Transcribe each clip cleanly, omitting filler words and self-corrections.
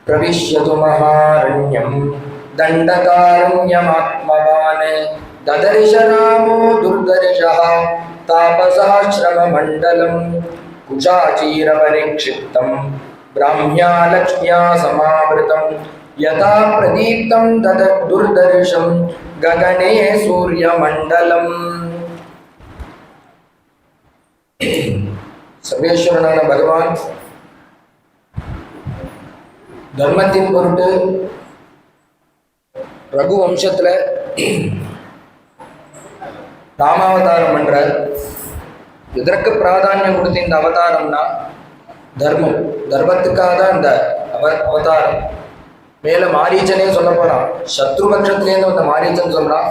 प्रविश्यतु महारण्यं दण्डकारण्यमात्मवान् ददर्श रामो दुर्दर्शः तापसाश्रममण्डलं कुशाचीरपरिक्षिप्तं ब्राह्म्या लक्ष्म्या समावृतं यथा प्रदीप्तं दुर्दर्शं गगने सूर्यमण्डलम्. सर्वेश्वरनाன பகவான் தர்மத்தின் பொருட்டு ரகு வம்சத்துல ராமாவதாரம் பண்றார். இதற்கு பிராதானியம் கொடுத்த இந்த அவதாரம்னா தர்மம், தர்மத்துக்காக தான் இந்த அவதாரம். மேல மாரீச்சனே சொல்ல போறான், சத்ருபக்ஷத்திலேருந்து வந்த மாரீச்சன் சொல்றான்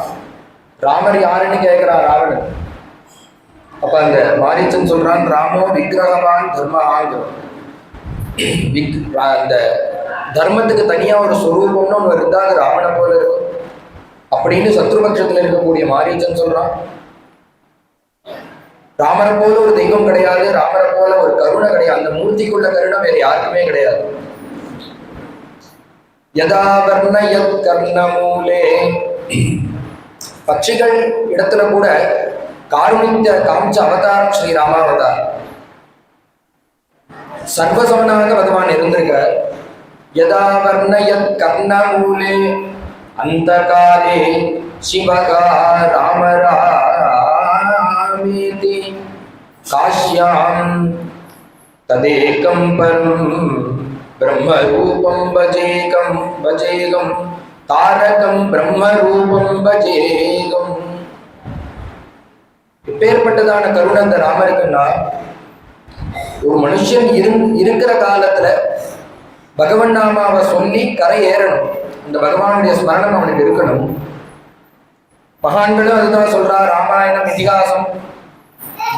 ராமர் யாருன்னு கேட்கிறான் ராவணன். அப்ப அந்த மாரீச்சன் சொல்றான் ராமோ விக்கிரகவான் தர்மஹாங்கிறோம். அந்த தர்மத்துக்கு தனியா ஒரு ஸ்வரூபம்னு ஒன்று இருந்தா அது ராவண போல இருக்கும் அப்படின்னு சத்ருபக்ஷத்துல இருக்கக்கூடிய மாரீச்சன் சொல்றான். ராமரை போல ஒரு தெய்வம் கிடையாது, ராமரை போல ஒரு கருணை கிடையாது, அந்த மூர்த்திக்குள்ள கருணை வேற யாருக்குமே கிடையாது. யதா வர்ணயத் கர்ணமூலே, பட்சிகள் இடத்துல கூட காருணித்த காமிச்ச அவதாரம் ஸ்ரீ ராமாவதாரம். சர்வசமனாக பகவான் இருந்திருக்க. யதா வர்ணயத் கர்ணமூலே அந்த காலே சிவகா ராமராமேதி காஷ்யாம் ததேகம் பரம் பிரம்மரூபம் பஜேகம் பஜேகம் தாரகம் பிரம்மரூபம் பஜேகம். இப்பேற்பட்டதான கருணை அந்த ராமருக்குன்னா, ஒரு மனுஷன் இருக்கிற காலத்துல பகவன் நாமாவை சொல்லி கரை ஏறணும், இந்த பகவானுடைய ஸ்மரணம் அவனுக்கு இருக்கணும். மகான்களும் அதுதான் சொல்றா. ராமாயணம், இதிகாசம்,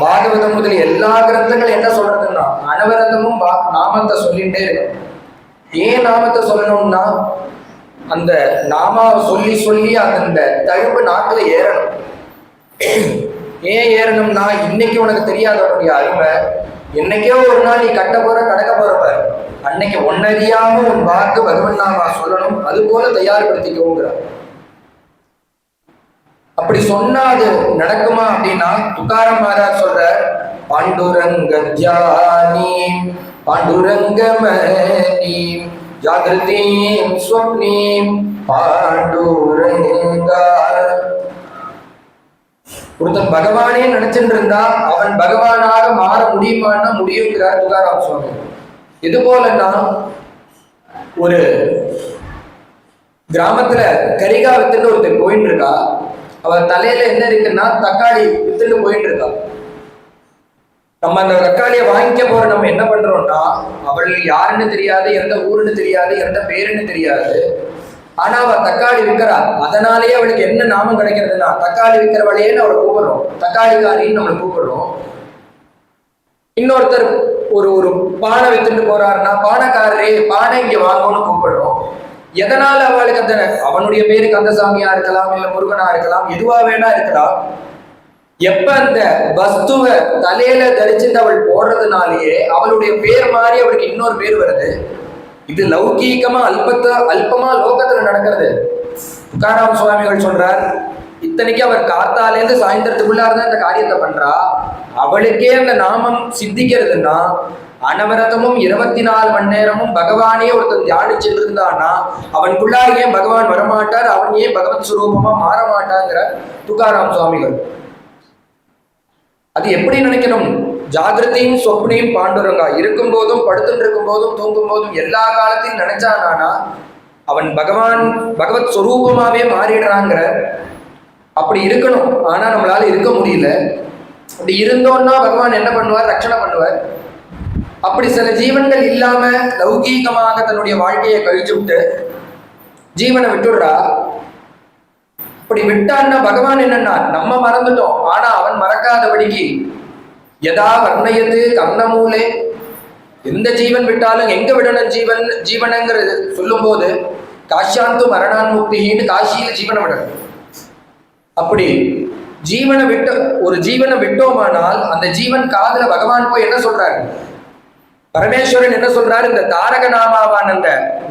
பாகவதம் முதல் எல்லா கிரந்தங்கள் என்ன சொல்றதுன்னா அனவரதமும் நாமத்தை சொல்லிட்டே இருக்கணும். ஏன் நாமத்தை சொல்லணும்னா அந்த நாமாவை சொல்லி சொல்லி அந்த தழும்பு நாக்குல ஏறணும். ஏன் ஏறணும்னா இன்னைக்கு உனக்கு தெரியாதவனுடைய அருமை என்னைக்கோ ஒரு நாள் நீ கட்ட போற கடக்க போறப்ப அன்னைக்கு ஒன்னறியாம உன் வாக்கு பகவன் நாமா சொல்லணும். அது போல தயார்படுத்திக்கோங்கிற. அப்படி சொன்னா அது நடக்குமா அப்படின்னா துக்காராம் மகாராஜ் சொல்ற பாண்டுரங்கத்யானி பாண்டுரங்கமணி ஜாகிருதீம் ஸ்வப்னீம் பாண்டுரங்கா. ஒருத்தன் பகவானே நினைச்சுட்டு இருந்தா அவன் பகவானாக மாற முடியுமான்னா முடியுங்கிறார் துக்காராம் சுவாமி. இது போலன்னா ஒரு கிராமத்துல கரிகா வித்துன்னு ஒருத்தர் போயிட்டு இருக்கா. அவ தலையில என்ன இருக்குன்னா தக்காளி வித்துட்டு போயிட்டு இருக்கா. நம்ம அந்த தக்காளியை வாங்கிக்க போற நம்ம என்ன பண்றோம்னா அவள் யாருன்னு தெரியாது, எந்த ஊருன்னு தெரியாது, எந்த பேருன்னு தெரியாது. ஆனா அவ தக்காளி விற்கிறா. அதனாலேயே அவளுக்கு என்ன நாமம் கிடைக்கிறதுனா தக்காளி விற்கிறவளையேன்னு அவளை கூப்பிடுறோம், தக்காளிக்காரின்னு நம்மளை கூப்பிடுறோம். இன்னொருத்தர் ஒரு பானை வித்துட்டு போறாருன்னா பானைக்காரரே பானை இங்க வாங்கணும்னு கூப்பிடுறோம். எதனால அவளுக்கு அந்த அவனுடைய பேரு கந்தசாமியா இருக்கலாம், இல்ல முருகனா இருக்கலாம், எதுவா வேணா இருக்கலாம். எப்ப அந்த வஸ்துவை தலையில தரிச்சுட்டு அவள் போடுறதுனாலேயே அவளுடைய பேர் மாதிரி அவளுக்கு இன்னொரு பேர் வருது. இது லௌகீகமா அல்பமா லோகத்துல நடக்கிறது. துக்காராம் சுவாமிகள் சொல்றார், இத்தனைக்கு அவர் காத்தாலேருந்து சாயந்தரத்துக்குள்ளார்தான் இந்த காரியத்தை பண்றா. அவளுக்கே அந்த நாமம் சித்திக்கிறதுன்னா அனவரதமும் 24 மணி நேரமும் பகவானே ஒருத்தன் தியானிச்சுட்டு இருந்தான்னா அவனுக்குள்ளார ஏன் பகவான் வரமாட்டார், அவன் ஏன் பகவத் சுரூபமா மாற மாட்டாங்கிற துக்காராம் சுவாமிகள். அது எப்படி நினைக்கணும்? ஜாகிரதையும் சொப்னையும் பாண்டுரங்கா இருக்கும் போதும் படுத்துட்டு இருக்கும் போதும் தூங்கும் போதும் எல்லா காலத்தையும் நினைச்சானா அவன் பகவத் சுரூபமாவே மாறிடுறாங்கிற. அப்படி இருக்கணும். ஆனா நம்மளால இருக்க முடியல. அப்படி இருந்தோம்னா பகவான் என்ன பண்ணுவார்? ரட்சணை பண்ணுவார். அப்படி சில ஜீவன்கள் இல்லாம லௌகீகமாக தன்னுடைய வாழ்க்கையை கழிச்சு விட்டு ஜீவனை விட்டுடுறா. அப்படி விட்டான்னா பகவான் என்னன்னா நம்ம மறந்துட்டோம், ஆனா அவன் மறக்காதபடிக்கு யதா வர்ணயது கர்ணமூலே, எந்த ஜீவன் விட்டாலும் எங்க விடணும் ஜீவனங்கிறது சொல்லும் போது காஷ்யாந்து மரணான்முக்தின்னு காசியில ஜீவனை விடணும். அப்படி ஒரு ஜீவனை விட்டோமானால் அந்த ஜீவன் காதுல பகவான் போய் என்ன சொல்றாரு? பரமேஸ்வரன் என்ன சொல்றாரு, இந்த தாரக நாமாவான் அந்த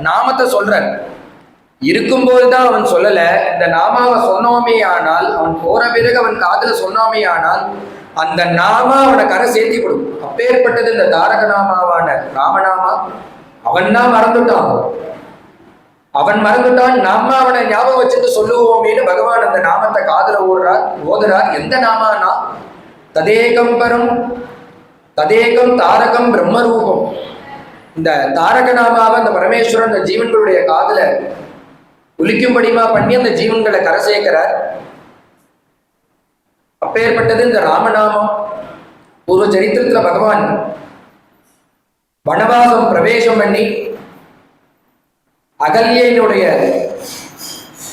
நாமத்தை சொல்றார். இருக்கும்போதுதான் அவன் சொல்லல, இந்த நாமாவை சொன்னோமே ஆனால், அவன் போற பிறகு அவன் காதுல சொன்னோமே ஆனால் அந்த நாமா அவனை கரை சேர்த்தி கொடுக்கும். அப்பேற்பட்டது இந்த தாரக நாமாவான ராமநாமா. அவன் தான் மறந்துட்டான், அவன் மறந்துட்டான், நாம அவனை ஞாபகம் வச்சுட்டு சொல்லுவோமேனு பகவான் அந்த நாமத்தை காதுல ஓதுறார். எந்த நாமானா ததேகம் பரம் ததேகம் தாரகம் பிரம்மரூபம். இந்த தாரக நாமாவை அந்த பரமேஸ்வரன் அந்த ஜீவன்களுடைய காதுல ஒலிக்கும்படிமா பண்ணி அந்த ஜீவன்களை கரை சேர்க்கிறார். அப்பேற்பட்டது இந்த ராமநாமம். பூர்வ சரித்திரத்துல பகவான் வனவாசம் பிரவேசம் பண்ணி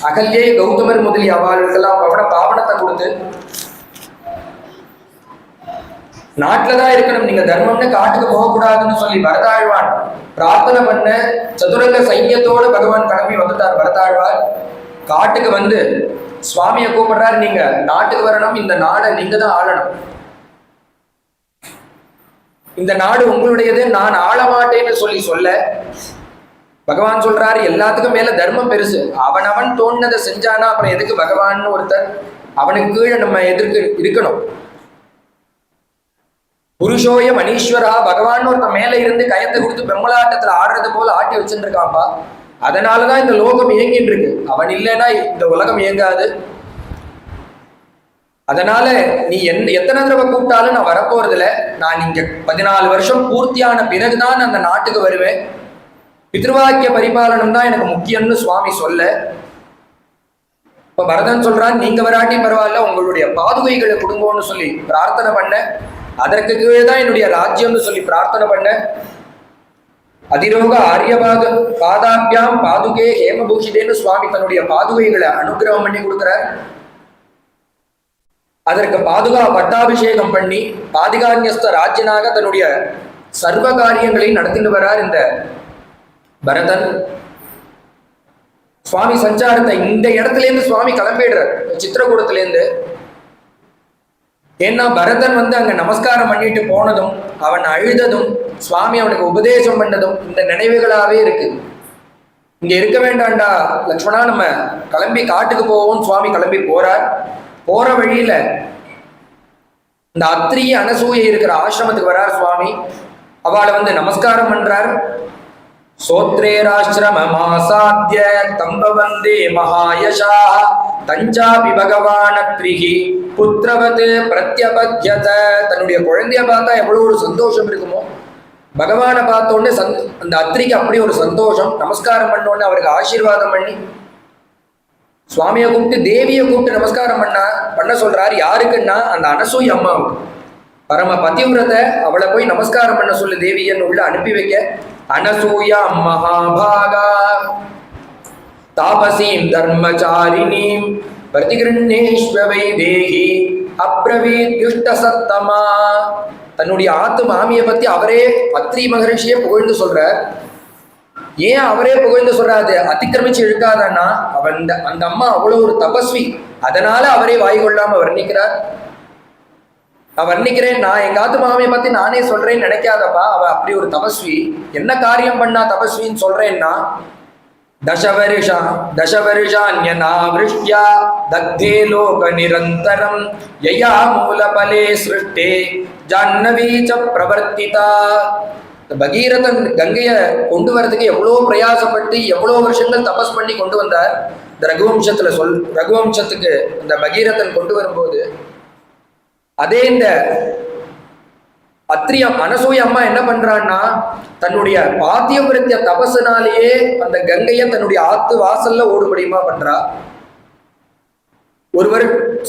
அகல்யை கௌதமர் முதலிய அவர்களுக்கெல்லாம் பாவனத்தை கொடுத்து, நாட்டுலதான் இருக்கணும், நீங்க தர்மம்னு காட்டுக்கு போகக்கூடாதுன்னு சொல்லி வரதாழ்வான் பிரார்த்தனை பண்ண சதுரங்க சைன்யத்தோடு பகவான் கிளம்பி வந்துட்டார். வரதாழ்வார் காட்டுக்கு வந்து சுவாமியை கூப்பிடுறாரு, நீங்க நாட்டுக்கு வரணும், இந்த நாடை நீங்க தான் ஆளணும், இந்த நாடு உங்களுடையது, நான் ஆள மாட்டேன்னு சொல்ல பகவான் சொல்றாரு, எல்லாத்துக்கும் மேல தர்மம் பெருசு. அவன் தோணுனதை செஞ்சானா அப்புறம் எதுக்கு பகவான் ஒருத்தர், அவனுக்கு கீழே நம்ம எதிர்க்கு இருக்கணும். புருஷோய மணீஸ்வரா, பகவான் ஒருத்தன் மேல இருந்து கயத்தை கொடுத்து பெம்மலாட்டத்துல ஆடுறது போல ஆட்டி வச்சுட்டு இருக்கான்பா. அதனாலதான் இந்த லோகம் இயங்கிட்டு இருக்கு. அவன் இல்லைன்னா இந்த உலகம் இயங்காது. அதனால நீ எத்தனை தடவை கூப்பிட்டாலும் நான் வரப்போறதில்ல. நான் இங்க 14 வருஷம் பூர்த்தியான பிறகுதான் அந்த நாட்டுக்கு வருவேன். பித்ருவாக்கிய பரிபாலனம் தான் எனக்கு முக்கியம்னு சுவாமி சொல்ல, இப்ப பரதன் சொல்றான், நீங்க வராட்டி பரவாயில்ல, உங்களுடைய பாதுகைகளை கொடுங்கோன்னு சொல்லி பிரார்த்தனை பண்ண, அதற்கு கீழே தான் என்னுடைய ராஜ்யம்னு சொல்லி பிரார்த்தனை பண்ண. அதிரோக ஆரியபாத பாதாபியாம் பாதுகே ஹேமபூஷிதேன்னு சுவாமி தன்னுடைய பாதுகைகளை அனுகிரகம் பண்ணி கொடுக்கிறார். அதற்கு பாதுகா பட்டாபிஷேகம் பண்ணி பாதிகான்யஸ்த ராஜ்யனாக தன்னுடைய சர்வ காரியங்களை நடத்திட்டு வரார் இந்த பரதன். சுவாமி சஞ்சாரத்தை இந்த இடத்துல இருந்து சுவாமி கிளம்பிடுறார், சித்திரகூடத்துல இருந்து. ஏன்னா பரதன் வந்து அங்க நமஸ்காரம் பண்ணிட்டு போனதும், அவன் அழுததும், சுவாமி அவனுக்கு உபதேசம் பண்ணதும் இந்த நினைவுகளாவே இருக்கு. இங்க இருக்க வேண்டாண்டா லக்ஷ்மணா, நம்ம கிளம்பி காட்டுக்கு போவோம். சுவாமி கிளம்பி போறார். போற வழியில இந்த அத்ரி அனசூயை இருக்கிற ஆசிரமத்துக்கு வரார் சுவாமி. அவளை வந்து நமஸ்காரம் பண்றார். சோத்ரேராசிரமமாசாத்ய தம்பவந்தே மகாயசா தஞ்சாபி பகவான் அத்ரிஹி புத்திரவத் பிரத்யபத்யத. தன்னுடைய குழந்தைய பார்த்தா எவ்வளவு ஒரு சந்தோஷம் இருக்குமோ, பகவானை பார்த்தோன்னே அந்த அத்ரிக்கு அப்படி ஒரு சந்தோஷம். நமஸ்காரம் பண்ணோன்னு அவருக்கு ஆசீர்வாதம் பண்ணி சுவாமியை கூப்பிட்டு தேவியை கூப்பிட்டு நமஸ்காரம் பண்ண சொல்றாரு. யாருக்குன்னா அந்த அனசூய அம்மாவுக்கு, பரம பதிவிரத, அவளை போய் நமஸ்காரம் பண்ண சொல்லு தேவியன்னு உள்ள அனுப்பி வைக்க. அனசூயா மகாபாகா தாபசீம் தர்மச்சாரிணீம் பிரதிகிருஷ்ணேஸ்வவை தேகி அப்ரவீத் யுஷ்ட சத்தமா. தன்னுடைய ஆத்து மாமியை பத்தி அவரே அத்ரி மகரிஷியே புகழ்ந்து சொல்றார். ஏன் அவரே புகழ்ந்து சொல்றாரு, அதிக்கிரமிச்சு இழுக்காதன்னா அந்த அம்மா அவ்வளவு ஒரு தபஸ்வி, அதனால அவரே வாய் கொள்ளாம வர்ணிக்கிறார். நான் வர்ணிக்கிறேன், நான் எங்க ஆத்து மாமியை பத்தி நானே சொல்றேன்னு நினைக்காதப்பா, அவ அப்படி ஒரு தபஸ்வி. என்ன காரியம் பண்ணா தபஸ்வின்னு சொல்றேன்னா, தசவருஷான்யநாவிருஷ்யா தக்தே லோக நிரந்தரம் யயா மூலபலே சிருஷ்டே ஜாஹ்னவீ ச பிரவர்த்திதா. பகீரதன் கங்கையை கொண்டு வரதுக்கு எவ்வளோ பிரயாசப்பட்டு எவ்வளோ வருஷங்கள் தபஸ் பண்ணி கொண்டு வந்தார். இந்த ரகுவம்சத்துக்கு இந்த பகீரதன் கொண்டு வரும்போது, அதே இந்த அத்ரியம் அனசூய அம்மா என்ன பண்றான்னா, தன்னுடைய பாத்தியபிரத்திய தபசுனாலேயே அந்த கங்கையை தன்னுடைய ஆத்து வாசல்ல ஓடுபடியுமா பண்றா.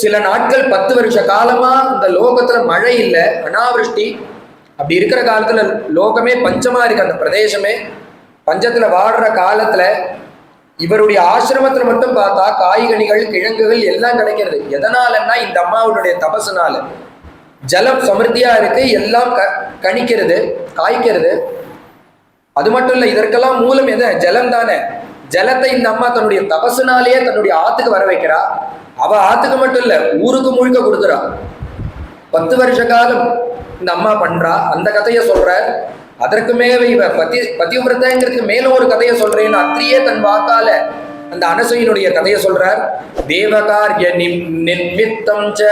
சில நாட்கள் 10 வருஷ காலமா இந்த லோகத்துல மழை இல்லை, அனாவிருஷ்டி. அப்படி இருக்கிற காலத்துல லோகமே பஞ்சமா இருக்கு, அந்த பிரதேசமே பஞ்சத்துல வாடுற காலத்துல இவருடைய ஆசிரமத்துல மட்டும் பார்த்தா காய்கனிகள் கிழங்குகள் எல்லாம் கிடைக்கிறது. எதனாலன்னா இந்த அம்மாவுடைய தபசுனால. ஜலம் சமிருத்தியா இருக்கு, எல்லாம் கணிக்கிறது, காய்க்கிறது. அது மட்டும் இல்ல, இதற்கெல்லாம் மூலம் எது? ஜலம் தானே. ஜலத்தை இந்த அம்மா தன்னுடைய தபசுனாலேயே தன்னுடைய ஆத்துக்கு வர வைக்கிறா. அவ ஆத்துக்கு மட்டும் இல்ல, ஊருக்கு முழுக்க கொடுக்குறா. 10 வருஷ காலம் இந்த அம்மா பண்றா. அந்த கதையை சொல்ற. அதற்கு மேல இவ பதிவிரதைங்கிறதுக்கு மேல ஒரு கதையை சொல்றேன்னு அத்திரியே தன் வாக்கால அந்த அனசூயினுடைய கதையை சொல்றார். தேவகாரிய நிமித்தம் ச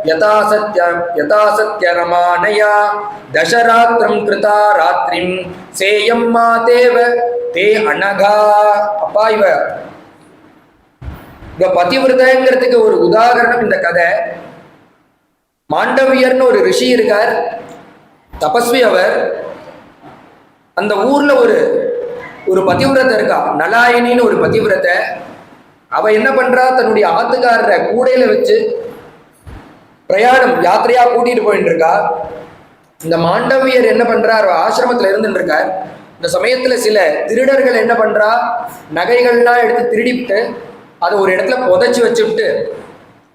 யதாசத்ய ரமானயா தசராத்திரம் கிருதா ராத்திரிம் சேயம்மா தேவ தே அனகா. அப்பா இவ பதிவிரதைங்கிறதுக்கு ஒரு உதாரணம் இந்த கதை. மாண்டவியர்னு ஒரு ரிஷி இருக்கார், தபஸ்வி. அவர் அந்த ஊர்ல ஒரு பதிவிரத்தை இருக்கா, நலாயினின்னு ஒரு பதிவிரத்தை. அவ என்ன பண்றா, தன்னுடைய ஆத்துக்காரரை கூடையில வச்சு பிரயாணம் யாத்திரையா கூட்டிட்டு போயிட்டு இருக்கா. இந்த மாண்டவியர் என்ன பண்றார், ஆசிரமத்துல இருந்துட்டு இருக்கார். இந்த சமயத்துல சில திருடர்கள் என்ன பண்றா, நகைகள்லாம் எடுத்து திருடிவிட்டு அதை ஒரு இடத்துல புதைச்சி வச்சுட்டு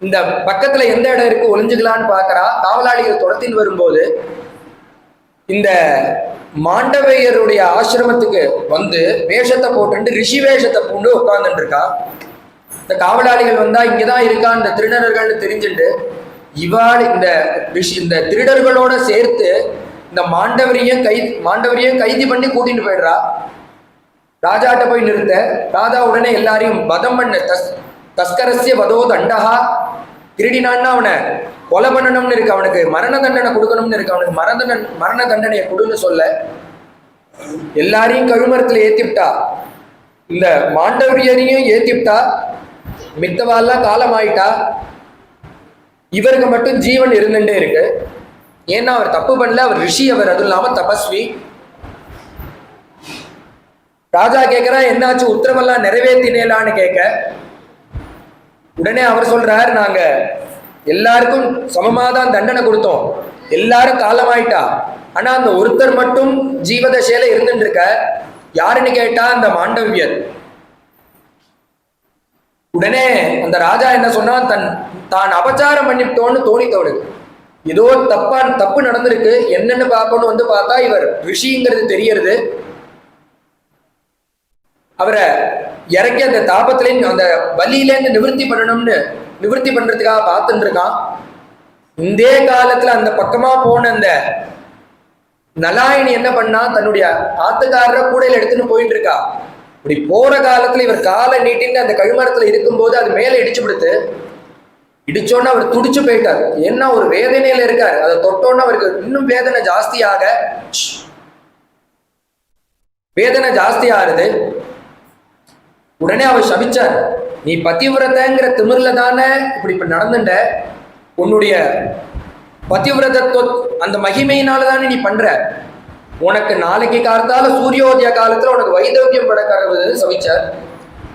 இந்த பக்கத்துல எந்த இடம் இருக்கு ஒளிஞ்சுக்கலான்னு பாக்குறா. காவலாளிகள் துரத்தின்னு வரும்போது இந்த மாண்டவையருடைய ஆசிரமத்துக்கு வந்து வேஷத்தை போட்டு ரிஷி வேஷத்தை பூண்டு உட்கார்ந்துட்டு இருக்கா. இந்த காவலாளிகள் வந்தா இங்கதான் இருக்கா இந்த திருடர்கள்னு தெரிஞ்சுட்டு இவாள் இந்த திருடர்களோட சேர்த்து இந்த மாண்டவரையும் கைது பண்ணி கூட்டிட்டு போயிடுறா. ராஜாட்ட போய் நிறுத்த ராஜா உடனே எல்லாரையும் வதம் பண்ண தஸ்கரஸ்ய வதோ தண்டகா, திருடினான்னா அவனை கொலை பண்ணணும்னு இருக்கு, அவனுக்கு மரண தண்டனை கொடுக்கணும்னு இருக்கு, அவனுக்கு மரண தண்டனையை கொடுன்னு சொல்ல எல்லாரையும் கழுமரத்துல ஏத்திவிட்டா. இந்த மாண்டவியரையும் ஏத்திவிட்டா, மித்தவாலாம் காலமாயிட்டா. இவருக்கு மட்டும் ஜீவன் இருந்துட்டே இருக்கு. ஏன்னா அவர் தப்பு பண்ணல, அவர் ரிஷி, அவர் அதுவும் இல்லாம தபஸ்வி. ராஜா கேட்கிறா, என்னாச்சு, உத்தரவெல்லாம் நிறைவேற்றினேலான்னு கேட்க உடனே அவர் சொல்றார், நாங்க எல்லாருக்கும் சமமாதான் தண்டனை கொடுத்தோம், எல்லாரும் காலமாயிட்டா, ஆனா அந்த ஒருத்தர் மட்டும் ஜீவதசையில இருந்துட்டு இருக்க. யாருன்னு கேட்டா அந்த மாண்டவியர். உடனே அந்த ராஜா என்ன சொன்னா, தான் அபச்சாரம் பண்ணிட்டோன்னு தோணித்தவனுக்கு ஏதோ தப்பு நடந்திருக்கு, என்னன்னு பார்க்கணும் வந்து பார்த்தா இவர் ரிஷிங்கிறது தெரியறது. அவரை இறக்கி அந்த தாபத்திலேருந்து அந்த வலியிலேருந்து நிவர்த்தி பண்றதுக்காக பார்த்துட்டு இருக்கான். இந்த காலத்துல அந்த பக்கமா போன அந்த நலாயினி என்ன பண்ணா, தன்னுடைய ஆத்துக்காரரை கூடையில எடுத்துன்னு போயிட்டு இருக்கா. இப்படி போற காலத்துல இவர் காலை நீட்டின்னு அந்த கழுமரத்துல இருக்கும்போது அது மேல இடிச்சோன்னு அவர் துடிச்சு போயிட்டார். ஏன்னா ஒரு வேதனையில இருக்காரு, அதை தொட்டோன்னு அவருக்கு இன்னும் வேதனை ஜாஸ்தி ஆறுது. உடனே அவர் சபிச்சார், நீ பதிவிரதைங்கிற திமிர்ல தானே இப்படி நடந்துட்ட, உன்னுடைய பதிவிரதத்துவ அந்த மகிமையினாலதானே நீ பண்ற, உனக்கு நாளைக்கு காலத்தால சூரியோதய காலத்துல உனக்கு வைதவியம் படக்கிறது சபிச்சார்,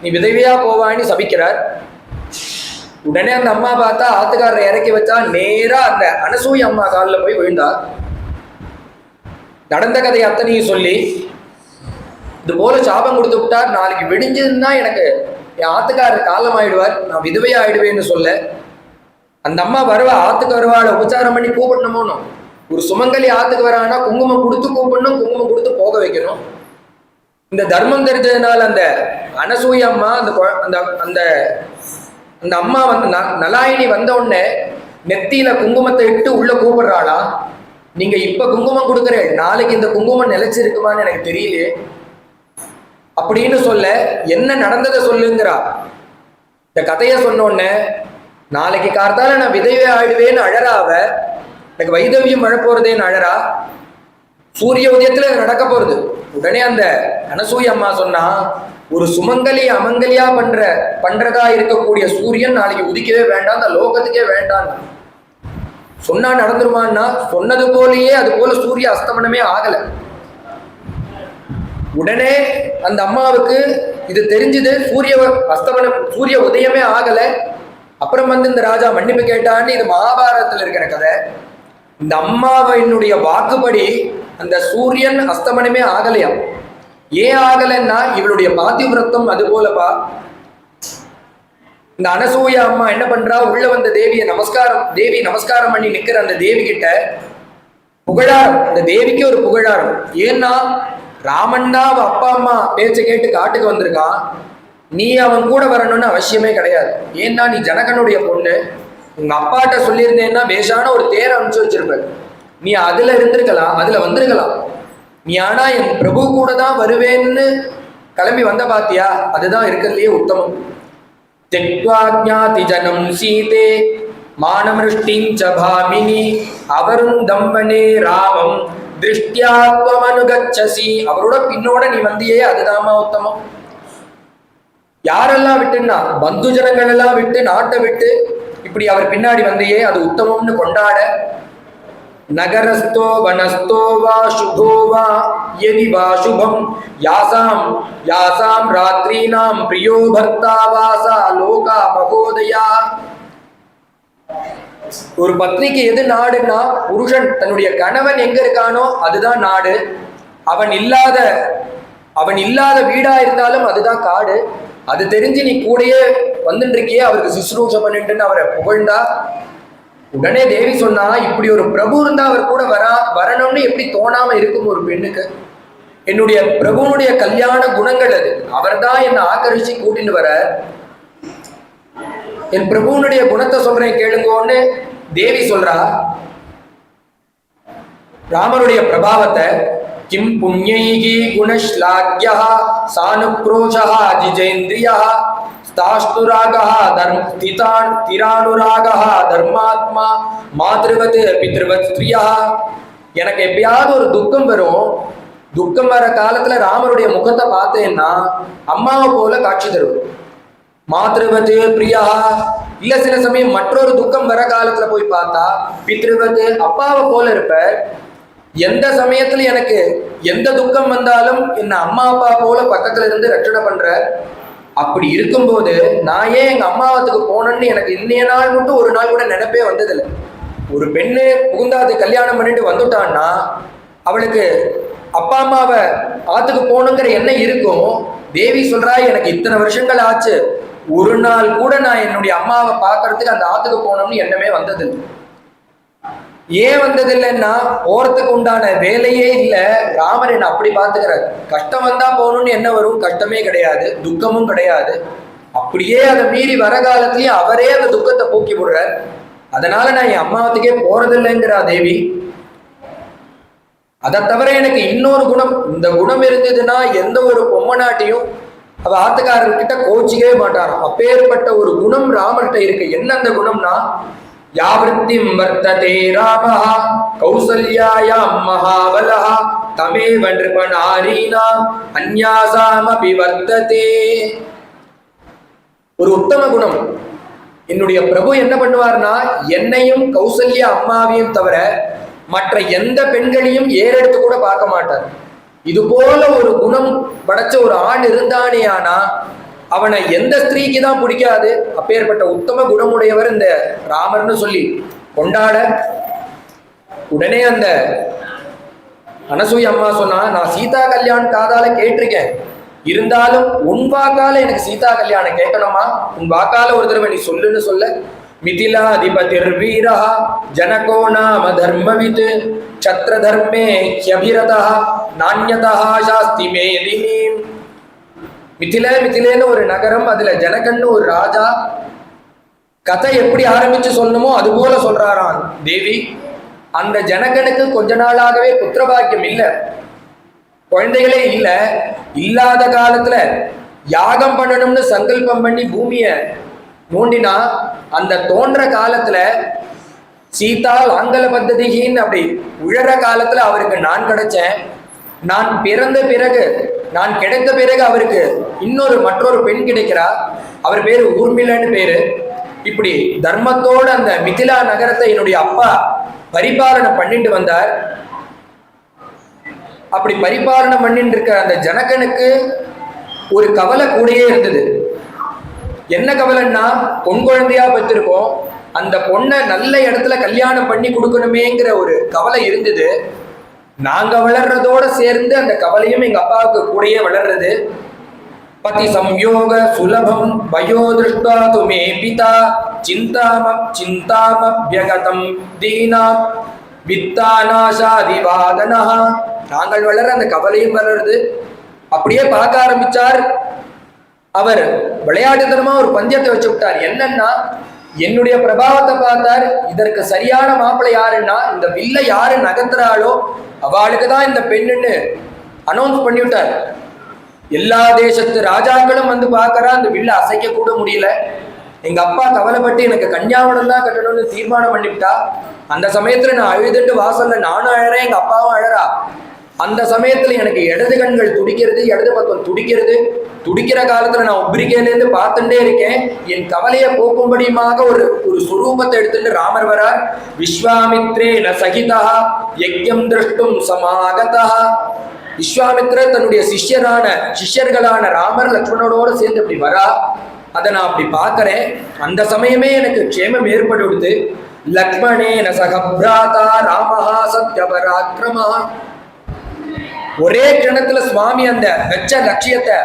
நீ விதவியா போவான்னு சபிக்கிறார். உடனே அந்த அம்மா பார்த்தா ஆத்துக்காரரை இறக்கி வச்சா நேரா அந்த அனசூய அம்மா காலில் போய் விழுந்தார். நடந்த கதை அத்தனையும் சொல்லி இது போல சாபம் கொடுத்து விட்டார், நாளைக்கு விடிஞ்சதுன்னா எனக்கு என் ஆத்துக்காரர் காலம் ஆயிடுவார், நான் விதவையா ஆயிடுவேன்னு சொல்ல அந்த அம்மா வருவா. ஆத்துக்கு வருவாள உபச்சாரம் பண்ணி கூப்பிடணுமோன்னு, ஒரு சுமங்கலி ஆத்துக்கு வரானா குங்குமம் கொடுத்து கூப்பிடணும், குங்குமம் கொடுத்து போக வைக்கணும். இந்த தர்மம் தெரிஞ்சதுனால அந்த அனசூய அம்மா அந்த அந்த அம்மா வந்து நலாயினி வந்த உடனே நெத்தியில குங்குமத்தை இட்டு உள்ள கூப்பிடுறாளா, நீங்க இப்ப குங்குமம் கொடுக்குறேன், நாளைக்கு இந்த குங்குமம் நிலைச்சிருக்குமான்னு எனக்கு தெரியலையே அப்படின்னு சொல்ல, என்ன நடந்ததை சொல்லுங்கிறா. இந்த கதையை சொன்னோடனே நாளைக்கு கார்த்தால நான் விதவை ஆயிடுவேன்னு அழறாவ, எனக்கு வைதவியம் அழப்போறதேன்னு அழறா. சூரிய உதயத்துல நடக்க போறது. உடனே அந்த அனசூய அம்மா சொன்னா, ஒரு சுமங்கலி அமங்கலியா பண்றதா இருக்கக்கூடிய சூரியன் நாளைக்கு உதிக்கவே வேண்டாம், அந்த லோகத்துக்கே வேண்டாம் சொன்னா நடந்துருமான்னா, சொன்னது போலயே அது போல சூரிய அஸ்தமனமே ஆகல. உடனே அந்த அம்மாவுக்கு இது தெரிஞ்சது, சூரிய உதயமே ஆகல. அப்புறம் வந்து இந்த ராஜா மன்னிப்பு கேட்டான்னு, இது மகாபாரதத்துல இருக்கிற கதை. இந்த அம்மாவினுடைய வாக்குப்படி அந்த சூரியன் அஸ்தமனமே ஆகலையா. ஏன் ஆகலைன்னா இவளுடைய பாத்திவிரத்தம் அது போலப்பா. இந்த அனசூய அம்மா என்ன பண்றா, உள்ள வந்த தேவி நமஸ்காரம் பண்ணி நிக்கிற அந்த தேவி கிட்ட புகழாரம், இந்த தேவிக்கு ஒரு புகழாரம். ஏன்னா ராமன் தான் அவன் அப்பா அம்மா பேச்சை கேட்டு காட்டுக்கு வந்திருக்கான், நீ அவன் கூட வரணும்னு அவசியமே கிடையாது. ஏன்னா நீ ஜனகனுடைய பொண்ணு, உங்க அப்பாட்ட சொல்லியிருந்தேன்னா பேஷான ஒரு தேரை அனுப்பிச்சு வச்சிருப்ப, நீ அதுல இருந்திருக்கலாம், அதுல வந்திருக்கலாம். நீ ஆனா என் பிரபு கூட தான் வருவேன்னு கிளம்பி வந்த பாத்தியா, அதுதான் இருக்கிறதுலயே உத்தமம். தெக்வாஜ்ஞாதி ஜனம் சீதே மானமிருஷ்டிஞ்ச பாமினி அவருந்தம் வனே ராமம் திருஷ்டியாத்வமனுகச்சசி. அவரோட பின்னோட நீ வந்தியே, அதுதாமா உத்தமம். யாரெல்லாம் விட்டுன்னா பந்து ஜனங்கள் எல்லாம் விட்டு, நாட்டை விட்டு இப்படி அவர் பின்னாடி வந்தையே, அது உத்தமம்னு கொண்டாட. நகரஸ்தோ வனஸ்தோ வா சுபோ வா யதி வா சுபம் யாசாம் யாசாம் ராத்ரீனாம் பிரியோ பர்த்தா வாசா லோகா மகோதயா. ஒரு பத்னிக்கு எது நாடுன்னா, புருஷன் தன்னுடைய கணவன் எங்க இருக்கானோ அதுதான் நாடு. அவன் இல்லாத வீடா இருந்தாலும் அதுதான் காடு. அது தெரிஞ்சு நீ கூடயே வந்துட்டு இருக்கியே, அவருக்கு சுசுரூஷம் பண்ணிட்டுன்னு அவரை புகழ்ந்தா. உடனே தேவி சொன்னா, இப்படி ஒரு பிரபு இருந்தா அவர் கூட வரணும்னு எப்படி தோணாம இருக்கும் ஒரு பெண்ணுக்கு? என்னுடைய பிரபுனுடைய கல்யாண குணங்கள் அது. அவர் தான் என்னை ஆக்கர்ஷிச்சு கூட்டின்னு வர. என் பிரபுனுடைய குணத்தை சொல்றேன் கேளுங்கன்னு தேவி சொல்றா. ராமருடைய பிரபாவத்தை, கிம் புண்ணியைகி குணஸ்லாக்யஹ சானுக்ரோஷஹ ஜிஜேந்திரியஹ ஸ்தாஷ்டுராகஹ ஸ்திதான் திரானுராகஹ தர்மாத்மா மாத்ருவத் பித்ருவத் ஸ்திரியா. எனக்கு எப்பயாவது ஒரு துக்கம் வரும், துக்கம் வர காலத்துல ராமருடைய முகத்தை பார்த்தேன்னா அம்மாவை போல காட்சி தரும். மாத்ருவத் பிரியா. இல்ல சில சமயம் மற்றொரு துக்கம் வர காலத்துல போய் பார்த்தா பித்ருவத் அப்பாவை போல இருப்ப. எந்த சமயத்துல எனக்கு எந்த துக்கம் வந்தாலும் என்ன அம்மா அப்பா போல பக்கத்துல இருந்து ரட்சணை பண்ற. அப்படி இருக்கும்போது நான் ஏன் எங்க அம்மாவத்துக்கு போனேன்னு எனக்கு இன்னைய நாள் மட்டும் ஒரு நாள் கூட நினைப்பே வந்ததில்லை. ஒரு பெண்ணு புகுந்தாது கல்யாணம் பண்ணிட்டு வந்துட்டான்னா அவளுக்கு அப்பா அம்மாவை ஆத்துக்கு போகணுங்கிற எண்ணம் இருக்கும். தேவி சொல்றா, எனக்கு இத்தனை வருஷங்கள் ஆச்சு, ஒரு நாள் கூட நான் என்னுடைய அம்மாவை பார்க்கறதுக்கு அந்த ஆத்துக்கு போகணும்னு எண்ணமே வந்ததில்லை. ஏன் வந்ததில்லைன்னா போறதுக்கு உண்டான வேலையே இல்லை. ராமர் என்ன அப்படி பார்த்துக்கிறார். கஷ்டம் வந்தா போகணும்னு என்ன வரும்? கஷ்டமே கிடையாது, துக்கமும் கிடையாது. அப்படியே அதை மீறி வர காலத்திலேயே அவரே அந்த துக்கத்தை போக்கி விடுறார். அதனால நான் என் அம்மாவத்துக்கே போறதில்லைங்கிறா தேவி. அதை தவிர எனக்கு இன்னொரு குணம், இந்த குணம் இருந்ததுன்னா எந்த ஒரு பொம்மநாட்டியும் அவ ஆத்துக்காரர்கிட்ட கோச்சிக்கவே மாட்டாராம். அப்பேற்பட்ட ஒரு குணம் ராமர்கிட்ட இருக்கு. என்ன அந்த குணம்னா, யாவிருத்திம் வர்த்ததே ராமஹ கௌசல்யாயாம் மகாபலஹ தமேவ நிருபநாரீணாம் அன்யாசாமபி வர்த்ததே. ஒரு உத்தம குணம். என்னுடைய பிரபு என்ன பண்ணுவார்னா, என்னையும் கௌசல்யா அம்மாவையும் தவிர மற்ற எந்த பெண்களையும் ஏறெடுத்து கூட பார்க்க மாட்டார். இது போல ஒரு குணம் படைச்ச ஒரு ஆண் இருந்தானே ஆனா அவனை எந்த ஸ்திரீக்கு தான் பிடிக்காது? அப்பேற்பட்ட உத்தம குணமுடையவர் இந்த ராமர்னு சொல்லி கொண்டாட. உடனே அந்த அனசூய அம்மா சொன்னா, நான் சீதா கல்யாணம் காதால கேட்டிருக்கேன், இருந்தாலும் உன் வாக்கால எனக்கு சீதா கல்யாணம் கேட்கணுமா? உன் வாக்கால ஒரு தடவை நீ சொல்லுன்னு சொல்ல. மிதிலாதிபதிர் வீரா ஜனகோ நாம தர்மவித் சத்ர தர்மே ஹ்யபிரதா நான்யதா சாஸ்தி மேதினி. மிதிலேன்னு ஒரு நகரம், அதுல ஜனகன்னு ஒரு ராஜா. கதை எப்படி ஆரம்பிச்சு சொல்லணுமோ அது போல சொல்றாராம் தேவி. அந்த ஜனகனுக்கு கொஞ்ச நாளாகவே புத்திரபாக்கியம் இல்லை, குழந்தைகளே இல்லை. இல்லாத காலத்துல யாகம் பண்ணணும்னு சங்கல்பம் பண்ணி பூமிய நோண்டினா, அந்த தோன்ற காலத்துல சீதா ஆங்கல பத்ததிகின்னு அப்படி உழற காலத்துல அவருக்கு நான் கிடைச்சேன். நான் பிறந்த பிறகு, நான் கிடைத்த பிறகு அவருக்கு மற்றொரு பெண் கிடைக்கிறா. அவர் பேரு ஊர்மிளன்னு பேரு. இப்படி தர்மத்தோட அந்த மிதிலா நகரத்தை என்னுடைய அப்பா பரிபாலனை பண்ணிட்டு வந்தார். அப்படி பரிபாலனை பண்ணிட்டு இருக்க அந்த ஜனகனுக்கு ஒரு கவலை கூடயே இருந்தது. என்ன கவலைன்னா, பொன் குழந்தையா பெற்றிருக்கோம், அந்த பொண்ணை நல்ல இடத்துல கல்யாணம் பண்ணி கொடுக்கணுமேங்கிற ஒரு கவலை இருந்தது. நாங்க வளர்றதோட சேர்ந்து அந்த கவலையும் எங்க அப்பாவுக்கு கூடயே வளர்றது. பதி சம்யோக சுலபம் பயோ திருஷ்டா துமே பிதா சிந்தாமப்யகதம் தீனா வித்தானாசாதிவாதனா. நாங்கள் வளர அந்த கவலையும் வளருது. அப்படியே பார்க்க ஆரம்பிச்சார். அவர் விளையாட்டுத்தனமா ஒரு பந்தயத்தை வச்சு விட்டார். என்னன்னா, என்னுடைய பிரபாவத்தை பார்த்தார், இதற்கு சரியான மாப்பிள்ளை யாருன்னா இந்த வில்ல யாரு நகர்த்துறாளோ அவளுக்கு தான் இந்த பெண்ணுன்னு அனௌன்ஸ் பண்ணிவிட்டார். எல்லா தேசத்து ராஜாக்களும் வந்து பார்க்கறா, அந்த வில்ல அசைக்க கூட முடியல. எங்க அப்பா கவலைப்பட்டு எனக்கு கன்னியாகுமரம் தான் கட்டணும்னு தீர்மானம் பண்ணிவிட்டா. அந்த சமயத்துல நான் அழுதுட்டு வாசல்ல நானும் அழறேன், எங்க அப்பாவும் அழறா. அந்த சமயத்துல எனக்கு இடது கண்கள் துடிக்கிறது, இடது பக்கம் துடிக்கிறது. துடிக்கிற காலத்துல நான் உப்ரிகையிலேருந்து பார்த்துட்டே இருக்கேன். என் கவலையை போக்கும்படியுமாக ஒரு சுரூபத்தை எடுத்துட்டு ராமர் வரார். விஸ்வாமித்ரே ந சகிதா யஜ்ஞம் திரஷ்டும் சமாகதா. விஸ்வாமித்ரர் தன்னுடைய சிஷ்யர்களான ராமர் லக்ஷ்மணனோட சேர்ந்து அப்படி வரா. அதை நான் அப்படி பார்க்கறேன். அந்த சமயமே எனக்கு க்ஷேமம் ஏற்படுது. லக்ஷ்மணேன சகப்ராதா ராமஹா சத்யபராக்கிரமா. ஒரே கணத்துல சுவாமி அந்த வெச்ச லட்சியத்தை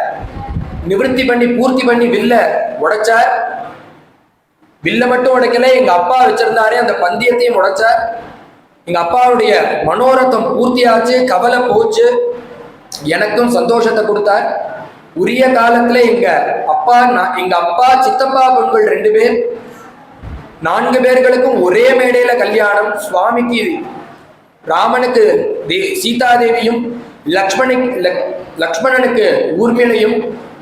நிவர்த்தி பண்ணி பூர்த்தி பண்ணி வில்ல உடைச்சார். வில்ல மட்டும் உடைக்கல, எங்க அப்பா வச்சிருந்தாரே அந்த பந்தயத்தையும் உடைச்சார். எங்க அப்பாவுடைய மனோரத்தம் பூர்த்தியாச்சு, கவலை போச்சு, எனக்கும் சந்தோஷத்தை கொடுத்தார். உரிய காலத்துல எங்க அப்பா சித்தப்பா பெண்கள் 2 பேர், 4 பேர்களுக்கும் ஒரே மேடையில கல்யாணம். சுவாமிக்கு ராமனுக்கு சீதாதேவியும், லக்ஷ்மணனுக்கு ஊர்மிளையும்,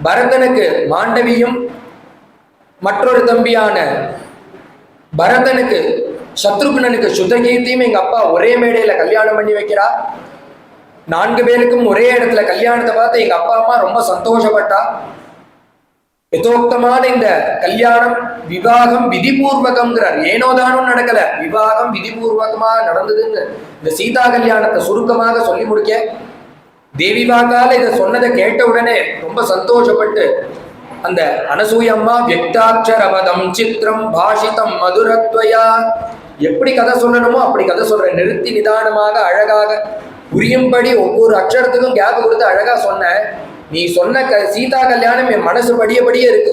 பரதனுக்கு மாண்டவியும், மற்றொரு தம்பியான பரதனுக்கு சத்ருகுணனுக்கு சுதகீர்த்தியும் எங்க அப்பா ஒரே மேடையில கல்யாணம் பண்ணி வைக்கிறா. 4 பேருக்கும் ஒரே இடத்துல கல்யாணத்தை பார்த்து எங்க அப்பா அம்மா ரொம்ப சந்தோஷப்பட்டா. யதோக்தமான இந்த கல்யாணம் விவாகம் விதிபூர்வகம்ங்கிறார். ஏனோதானும் நடக்கல, விவாகம் விதிபூர்வகமா நடந்ததுன்னு இந்த சீதா கல்யாணத்தை சுருக்கமாக சொல்லி முடிக்க, தேவி வாக்கால இதை சொன்னதை கேட்ட உடனே ரொம்ப சந்தோஷப்பட்டு அந்த அனசூயம்மா வியக்தாட்சரபதம் சித்திரம் பாஷிதம் மதுரத்வயா, எப்படி கதை சொல்லணுமோ அப்படி கதை சொல்ற, நிறுத்தி நிதானமாக அழகாக புரியும்படி ஒவ்வொரு அக்ஷரத்துக்கும் கேப் கொடுத்து அழகா சொன்ன. நீ சொன்ன சீதா கல்யாணம் என் மனசு படியபடியே இருக்கு.